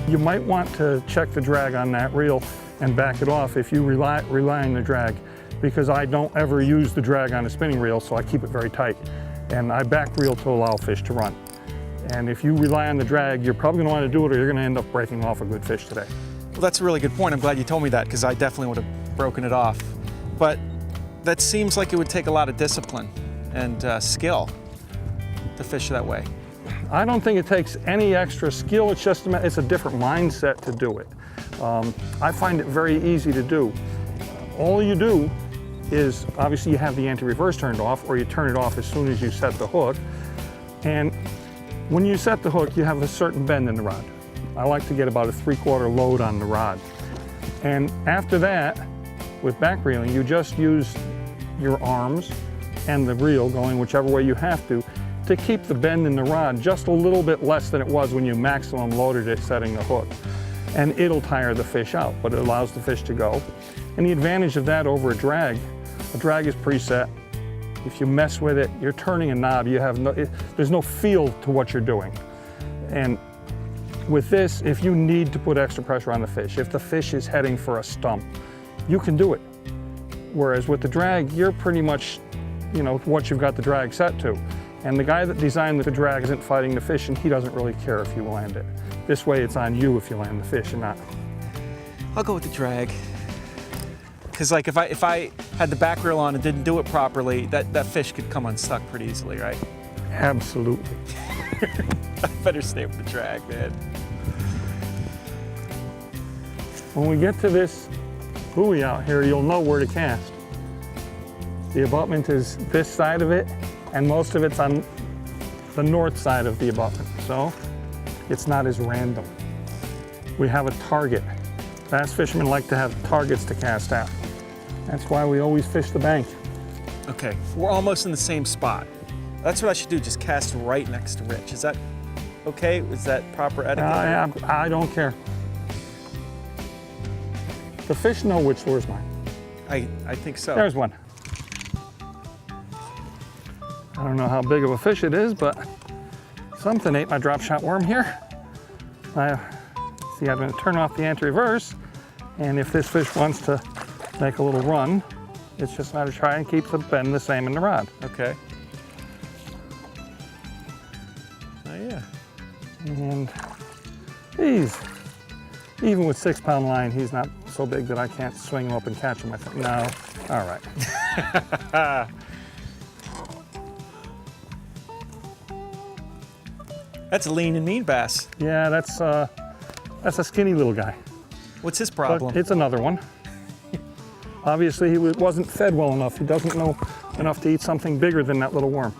You might want to check the drag on that reel and back it off if you rely on the drag, because I don't ever use the drag on a spinning reel, so I keep it very tight. And I back reel to allow fish to run. And if you rely on the drag, you're probably going to want to do it, or you're going to end up breaking off a good fish today. Well, that's a really good point. I'm glad you told me that, because I definitely would have broken it off. But that seems like it would take a lot of discipline and skill to fish that way. I don't think it takes any extra skill. It's just it's a different mindset to do it. I find it very easy to do. All you do is, obviously you have the anti-reverse turned off, or you turn it off as soon as you set the hook. And when you set the hook, you have a certain bend in the rod. I like to get about a 3/4 load on the rod. And after that, with back reeling, you just use your arms and the reel going whichever way you have to keep the bend in the rod just a little bit less than it was when you maximum loaded it setting the hook. And it'll tire the fish out, but it allows the fish to go. And the advantage of that over a drag is preset. If you mess with it, you're turning a knob. You have there's no feel to what you're doing. And with this, if you need to put extra pressure on the fish, if the fish is heading for a stump, you can do it. Whereas with the drag, you're pretty much, what you've got the drag set to. And the guy that designed the drag isn't fighting the fish, and he doesn't really care if you land it. This way, it's on you if you land the fish or not. I'll go with the drag. Because like if I had the back reel on and didn't do it properly, that fish could come unstuck pretty easily, right? Absolutely. I better stay with the drag, man. When we get to this buoy out here, you'll know where to cast. The abutment is this side of it, and most of it's on the north side of the abutment, so it's not as random. We have a target. Bass fishermen like to have targets to cast at. That's why we always fish the bank. Okay, we're almost in the same spot. That's what I should do, just cast right next to Rich. Is that okay? Is that proper etiquette? I don't care. The fish know which lure's mine. I think so. There's one. I don't know how big of a fish it is, but something ate my drop shot worm here. See, I'm going to turn off the anti-reverse, and if this fish wants to make a little run, it's just going to try and keep the bend the same in the rod. Okay. Oh yeah. And even with 6-pound line, he's not so big that I can't swing him up and catch him. I think, no, all right. That's a lean and mean bass. Yeah, that's a skinny little guy. What's his problem? But it's another one. Obviously, he wasn't fed well enough. He doesn't know enough to eat something bigger than that little worm.